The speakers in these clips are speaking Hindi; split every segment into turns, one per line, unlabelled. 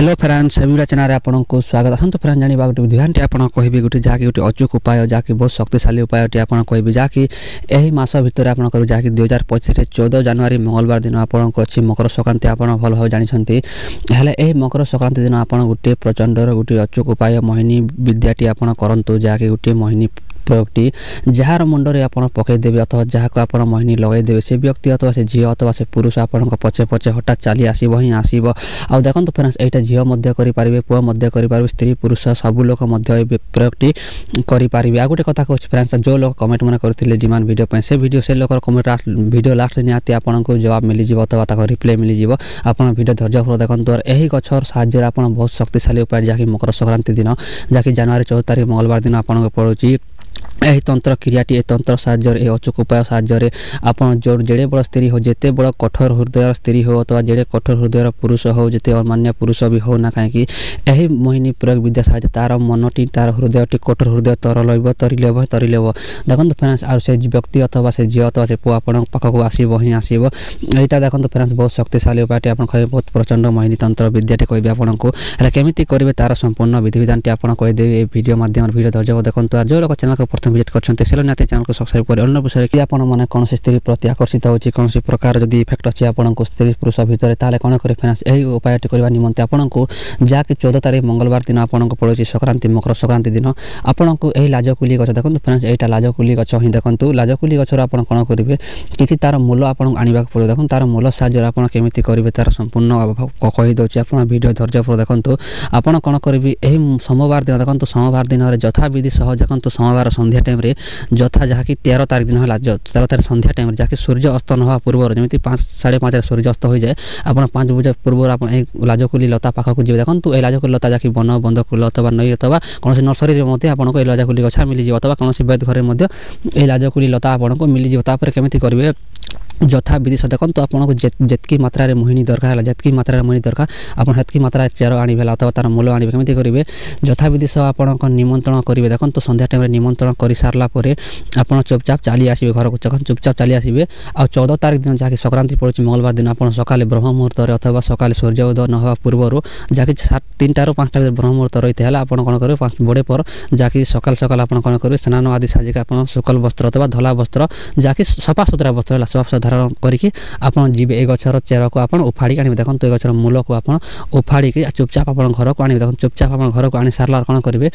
हेलो फ्रेंड्स सेविला चैनल आपको स्वागत आसतु फ्रेंड्स जाना गोटे बुद्धिहानटी आप कहबी गोटे जहाँकि गोटे अचूक उपाय जहाँकि बहुत शक्तिशाली उपायटी आप कहबी जहाँकि यही मास भितर आप जहाँकि 2025 14 जनवरी मंगलवार दिन आपको अच्छी मकर संक्रांति आप भल भाव जानते हैं मकर संक्रांति दिन आप गोटे प्रचंडर गोटे अचूक उपाय मोहिनी विद्याटी आप करूँ जहाँकि गोटे मोहिनी प्रयोगटी जार मुंडे आप पकईदेवी अथवा जहाँ को आप मोहिनी लगेदेवे से व्यक्ति अथवा से झील अथवा से पुरुष आपण पचे पचे हठात चली आसो ही आसो आ देखो फ्रेंड्स यहाँ झील करेंगे पुआ करेंगे स्त्री पुरुष सब लोग प्रयोगटी करेंगे आ गोटे कथा कहूँ फ्रेंड्स जो लोग कमेंट मैंने करते डिमांड वीडियो से वीडियो से लोग कमेंट वीडियो लास्ट निहाती आपको जवाब मिल अथवा रिप्लाई मिल आप वीडियो धैर्य देखो और यही गचर साहाय्य आप बहुत शक्तिशाली उपाय जहाँकि मकर संक्रांति दिन जहाँकि जनवरी 14 तारीख मंगलवार दिन आपको पड़ोची यही तंत्र क्रियाटी तंत्र साहाय्य अचूक उपाय साहाय्य आप जो जेड़े बड़ स्त्री हो जिते बड़ कठोर हृदय स्त्री हो अथवा जेड़े कठोर हृदय पुरुष हो जिते अमान्य पुरुष भी हो ना कहीं यही मोहिनी प्रयोग विद्या साहाय्य तार मनटी तार हृदयटी कठोर हृदय तरल तरिलेब देखो फ्रेंड्स आ से व्यक्ति अथवा से झील अथवा से पुआ आपण पाखक आसो ही आसो यहाँ देखो फ्रेंड्स बहुत शक्तिशाली उपायटी आप कहे बहुत प्रचंड मोहिनी तंत्र विद्याटी कहे आपको केमी करेंगे तार संपूर्ण विधि विधानटी आप कहीदेवी वीडियो माध्यम वीडियो धैर्य देखो जो लोग चैनल को प्रथम विजिट करते चैनल को सब्सक्राइब कर अन्य विषय कि आपने कौन स्त्री प्रति आकर्षित होती कौन प्रकार जब इफेक्ट अच्छी आपको स्त्री पुरुष भितर ताले कौन करे फ्रेंड्स यही उपायटी करने निमंते आपको जहाँकि 14 तारीख मंगलवार दिन आपको पड़ोसी संक्रांति मकर संक्रांति दिन आपको यही लाजकुली गछ देखो फ्रेंड्स यहाँ लाजकुली गछ ही देखो लाजकुली गचर आप कौन करेंगे कि तार मूल आपको आने पड़े देखो तार मूल साहाय्य आप केमी करेंगे तार संपूर्ण कहीदे आप वीडियो धैर्य देखो आपड़ कौन करेंगे यही सोमवार दिन देखो सोमवार दिन में यथा विधि सह देखो सोमवार संध्या टाइम यथा जहाँकि 13 तारीख दिन है 13 तारीख संध्या टाइम जहाँकि सूर्य अस्त नवा पूर्व जमी 5 साढ़े 5 सूर्य अस्त हो जाए आप 5 बजे पूर्व आप लाजकुली लता पाखक जी देखो ये लाजकुली लता जहाँकि वन बंध कुल अथवा नई अथवा कौन नर्सरी आपको ये लाजकुली गछा मिल अथवा कौन वैद्य घर ये लाजकुली लता आपको मिल केमी करेंगे यथा विधि से देखो आपको जितकी मात्रा मोहिनी दरकार है जितकी मात्रा मोहिनी दरकार आपकी मात्रा चेर आने अथवा तार मूल आने केमी करेंगे यथा विधि से आप निमंत्रण करेंगे देखो तो संध्या टाइम निमंत्रण कर सारा आप चुपचाप चली आसवे घर को चुपचाप चली आसवे आ 14 तारीख दिन जहाँकि संक्रांति पड़े मंगलवार दिन आप सका ब्रह्म मुहूर्त अथवा सका सूर्य उदय न पूर्व जहाँकि 3टा ରୁ 5टा ब्रह्म मुहूर्त रही है आप कौन करेंगे बड़े पर जहाँकि सकाल सकाल आप कौन करेंगे स्नान आदि साजिक आप शुक्ल वस्त्र अथवा धला वस्त्र जहाँकि सफा सुतरा वस्त्र है सफा धारण करके आप जी गचर चेर को आप उफाड़ी आने देखो ये गचर मूल को आप उफाड़ी चुपचाप आप घर को आने देखो चुपचाप आप घर को आनी सारा कौन करेंगे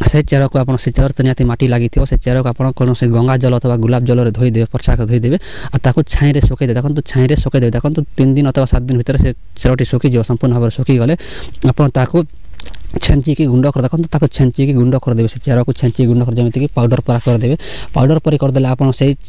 से चेर को आप से चेर तो निहाती माटी लगी से चेर को आप कौन से गंगा जल अथवा गुलाब जल धोईदे पोछाक धोईदे और छाई सुखईदे देखो छाई सुखईदे देखो 3 दिन अथवा 7 दिन भर से चेरटी सुखीज संपूर्ण भाव में सुखीगले आप छेंचिकी गुंड कर देखो छेंचिकी गुंड करदेवे से चेर को छेंचिकी गुंड कर जमीन पाउडर परा करदेवे पाउडर परी करदे आप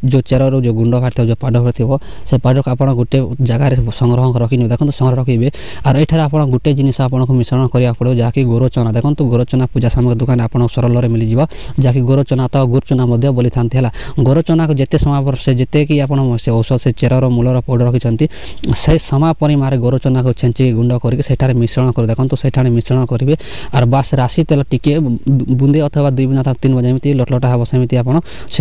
जो चेर जो गुंड बाहर जो पाउडर बाहर से पाउडर को आप गोटे जगार संग्रह रखी देखो संग्रह रखिए और ये आप गोटे जिनिस आपको मिश्रण करा पड़ो जहाँकि गोरचना देखो गोरचना पूजा सामग्री दुकान आप सरल मिल जहाँकि गोरचना अथवा गुरचना बोली था गोरचना को जिते समय से जिते कि आप औषध से चेर मूलर पाउडर रखिंट से समय परिमाण गोरचना को छेंचिकी गुंड करके मिश्रण कर देखो से मिश्रण करेंगे और बास राशि तेल टिके बुंदे अथवा 2 बुंदा 3 बुंदा जमी लटलटा हम सेमती आप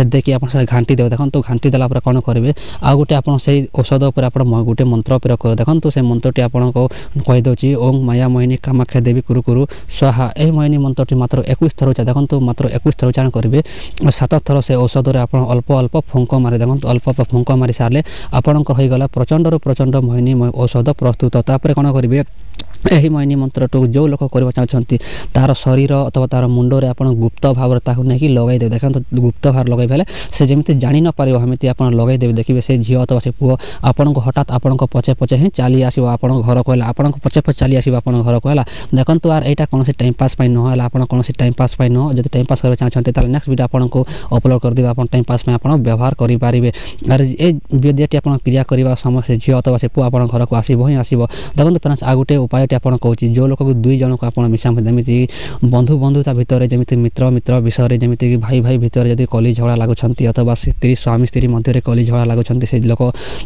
देखिए आप घाटी देवे देखो तो घाटी देला कौन करेंगे आ गोटे आप औषध उपर आप गोटे मंत्र प्रयोग कर देखो तो से मंत्रटी आपको कहीदे ओम माया मोहिनी कामाख्या देवी कुरु कुरु स्वाहा यह मोहिनी मंत्रटी मात्र 21 थर देखो तो मात्र 21 थर उच्चारण करेंगे 7 थर से औषध आप अल्प अल्प फुंक मारे देखो अल्प अल्प फुंक मारी सारे आपंकर प्रचंड प्रचंड मोहिनी औषध प्रस्तुत तापर कौन करेंगे यही मोहिनी मंत्रटू जो लोक करवा चाहते तार शरीर अथवा तार मुंडे आप गुप्त भाव नहीं लगेदेवे देखो तो गुप्त भाव लगे फेले से जमी जानी न पार हमें आप लगेदेवे देखिए से झील अथवा से पुओ आपन को हठात आपण पचे पचे ही चली आसो आप घर को आपन पचे पचे चली आसो आप घर को देखो तो यार यहाँ कौन टाइम पास ना आप कौन टाइम पास नुह जब टाइम पास करना चाहते नेक्स्ट वीडियो आपको अपलोड करदे आप टाइम पास आप व्यवहार करेंगे और ये विद्याटी आप क्रिया करने समय से झील अथवा से पुओ आप घर को आसो ही आसो देखो फ्रेंड्स आ गोटे उपाय आपन कहूँ जो लोक को 2 जन को आप मिशा जमी बंधु बंधुता भितर जमी मित्र मित्र विषय जमी कि भाई भाई भितर जब कली झगड़ा लगुंट अथवा स्त्री स्वामी स्त्री मध्य कली झगड़ा लगुंट से लोक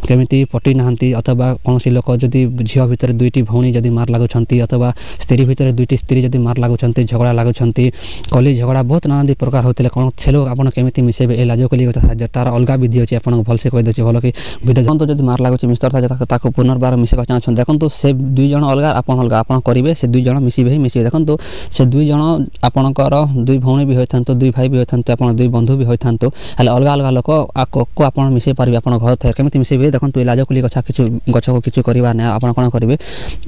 केमी पटी ना अथवा कौन लोक जदि झील भितर 2टी भौणी जदि मार लगुंट अथवा स्त्री भितर 2टी स्त्री जदि मार लगुंट झगड़ा लगुंट कली झगड़ा बहुत नाना प्रकार होते कौन से लोग आप केमी मिसेबे ए लाजकुली साहाय्य तार अलग विधि अच्छी आपको भलसे कहीदे भल कि भिडियो तो जब मार लगुच मिस्टर था पुनर्बार मिसेबा चाहते देखो तो से 2 जन अलग आप ଆପଣ ଅଲଗା ଆପଣ କରିବେ ସେ ଦୁଇ ଜଣ ମିଶିବେ ହିଁ ମିଶିବେ। ଦେଖନ୍ତୁ ସେ ଦୁଇ ଜଣ ଆପଣଙ୍କର ଦୁଇ ଭଉଣୀ ବି ହୋଇଥାନ୍ତୁ, ଦୁଇ ଭାଇ ବି ହୋଇଥାନ୍ତୁ, ଆପଣ ଦୁଇ ବନ୍ଧୁ ବି ହୋଇଥାନ୍ତୁ, ହେଲେ ଅଲଗା ଅଲଗା ଲୋକ କୁ ଆପଣ ମିଶାଇ ପାରିବେ ଆପଣ ଘର ଥାଏ। କେମିତି ମିଶାଇବେ? ଦେଖନ୍ତୁ ଏ ଲାଜକୁଳି ଗଛକୁ କିଛି କରିବା ନାହିଁ। ଆପଣ କ'ଣ କରିବେ?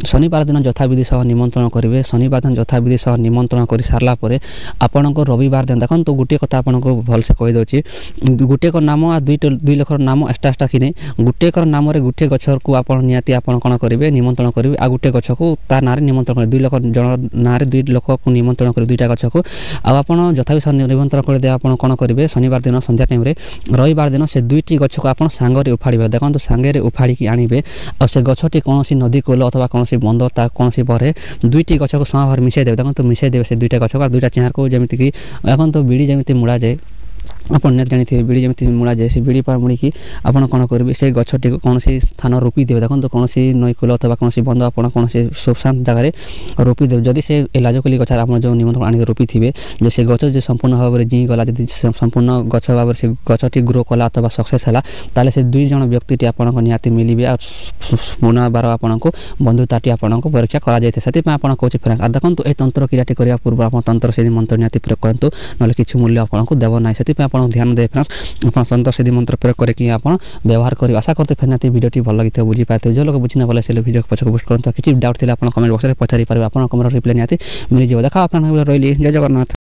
ଶନିବାର ଦିନ ଯଥାବିଧି ସହ ନିମନ୍ତ୍ରଣ କରିବେ। ଶନିବାର ଦିନ ଯଥାବିଧି ସହ ନିମନ୍ତ୍ରଣ କରି ସାରିଲା ପରେ ଆପଣଙ୍କୁ ରବିବାର ଦିନ ଦେଖନ୍ତୁ ଗୋଟିଏ କଥା ଆପଣଙ୍କୁ ଭଲସେ କହିଦେଉଛି, ଗୋଟିଏକ ନାମ ଆଉ ଦୁଇ ଲୋକର ନାମ ଏକ୍ସଟ୍ରା କିନି ଗୋଟିଏକର ନାମରେ ଗୋଟିଏ ଗଛକୁ ଆପଣ ନିହାତି ଆପଣ କ'ଣ କରିବେ? ନିମନ୍ତ୍ରଣ କରିବେ। ଆଉ ଗୋଟିଏ ଗଛକୁ ତା ନାଁରେ ନିମନ୍ତ୍ରଣ କରିବେ। ଦୁଇ ଲୋକ ଜଣ ନାଁରେ ଦୁଇ ଲୋକକୁ ନିମନ୍ତ୍ରଣ କରିବେ, ଦୁଇଟା ଗଛକୁ। ଆଉ ଆପଣ ଯଥାବିଧି ସହ ନିମନ୍ତ୍ରଣ କରିଦେବେ। ଆପଣ କ'ଣ କରିବେ? ଶନିବାର ଦିନ ସନ୍ଧ୍ୟା ଟାଇମ୍ରେ, ରବିବାର ଦିନ ସେ ଦୁଇଟି ଗଛକୁ ଆପଣ ସାଙ୍ଗରେ ଉପାଡ଼ିବେ। ଦେଖନ୍ତୁ ସାଙ୍ଗରେ ଉପାଡ଼ିକି ଆଣିବେ। ଆଉ ସେ ଗଛଟି କୌଣସି ନଦୀ କୂଳ ଅଥବା କୌଣସି ବନ୍ଧ ତା କୌଣସି ପରେ ଦୁଇଟି ଗଛକୁ ସମାଭାବରେ ମିଶାଇ ଦେବେ। ଦେଖନ୍ତୁ ମିଶାଇ ଦେବେ ସେ ଦୁଇଟା ଗଛକୁ ଆଉ ଦୁଇଟା ଚେହାରକୁ, ଯେମିତିକି ଦେଖନ୍ତୁ ବିଡ଼ି ଯେମିତି ମୁଡ଼ାଯାଏ, ଆପଣ ନିହାତି ଜାଣିଥିବେ ବିଡ଼ି ଯେମିତି ମୁଡ଼ାଯାଏ, ସେ ବିଡ଼ି ମୁଡ଼ିକି ଆପଣ କ'ଣ କରିବେ? ସେ ଗଛଟିକୁ କୌଣସି ସ୍ଥାନ ରୋପି ଦେବେ। ଦେଖନ୍ତୁ କୌଣସି ନଈକୂଳ ଅଥବା କୌଣସି ବନ୍ଧ ଆପଣ କୌଣସି ସୁଶାନ୍ତ ଜାଗାରେ ରୋପି ଦେବେ। ଯଦି ସେ ଲାଜକୁଳି ଗଛରେ ଆପଣ ଯେଉଁ ନିମନ୍ତ୍ରଣ ଆଣିକି ରୋପିଥିବେ, ଯଦି ସେ ଗଛ ଯଦି ସମ୍ପୂର୍ଣ୍ଣ ଭାବରେ ଜିଇଁଗଲା, ଯଦି ସମ୍ପୂର୍ଣ୍ଣ ଗଛ ଭାବରେ ସେ ଗଛଟି ଗ୍ରୋ କଲା ଅଥବା ସକ୍ସେସ୍ ହେଲା, ତାହେଲେ ସେ ଦୁଇ ଜଣ ବ୍ୟକ୍ତିଟି ଆପଣଙ୍କ ନିହାତି ମିଳିବେ। ଆଉ ପୁନର୍ବାର ଆପଣଙ୍କୁ ବନ୍ଧୁତାଟି ଆପଣଙ୍କୁ ପରୀକ୍ଷା କରାଯାଇଥାଏ। ସେଥିପାଇଁ ଆପଣ କହୁଛି ଫ୍ରେଣ୍ଡସ୍। ଆଉ ଦେଖନ୍ତୁ ଏ ତନ୍ତ୍ର କ୍ରିୟାଟି କରିବା ପୂର୍ବରୁ ଆପଣ ତନ୍ତ୍ର ସେଦି ମନ୍ତ୍ର ନିହାତି ପ୍ରୟୋଗ କରନ୍ତୁ, ନହେଲେ କିଛି ମୂଲ୍ୟ ଆପଣଙ୍କୁ ଦେବ ନାହିଁ। ସେଥିପାଇଁ ଆପଣ ଧ୍ୟାନ ଦେବେ ଫ୍ରେଣ୍ଡସ୍। ଆପଣ ତନ୍ତ୍ର ସେଦି ମନ୍ତ୍ର ପ୍ରୟୋଗ କରିକି ଆପଣ ବ୍ୟବହାର କରିବେ। ଆଶା କରିତେ ଫ୍ରେଣ୍ଡସ୍ ନିହାତି ଭିଡ଼ିଓଟି ଭଲ ଲାଗିଥିବ, ବୁଝିପାରିଥିବେ। ଯେଉଁ ଲୋକ ବୁଝି ନ ପାରିଲେ ସେ ଭିଡ଼ିଓ ପଛକୁ ପୋଷ୍ଟ କରନ୍ତୁ। କିଛି ଡାଉଟ୍ ଥିଲେ ଆପଣ କମେଣ୍ଟ ବକ୍ସରେ ପଚାରି ପାରିବେ, ଆପଣଙ୍କ କମେଣ୍ଟର ରିପ୍ଲାଏ ନିହାତି ମିଳିଯିବ। ଦେଖା ଆପଣଙ୍କ ରହିଲି, ଜୟ ଜଗନ୍ନାଥ।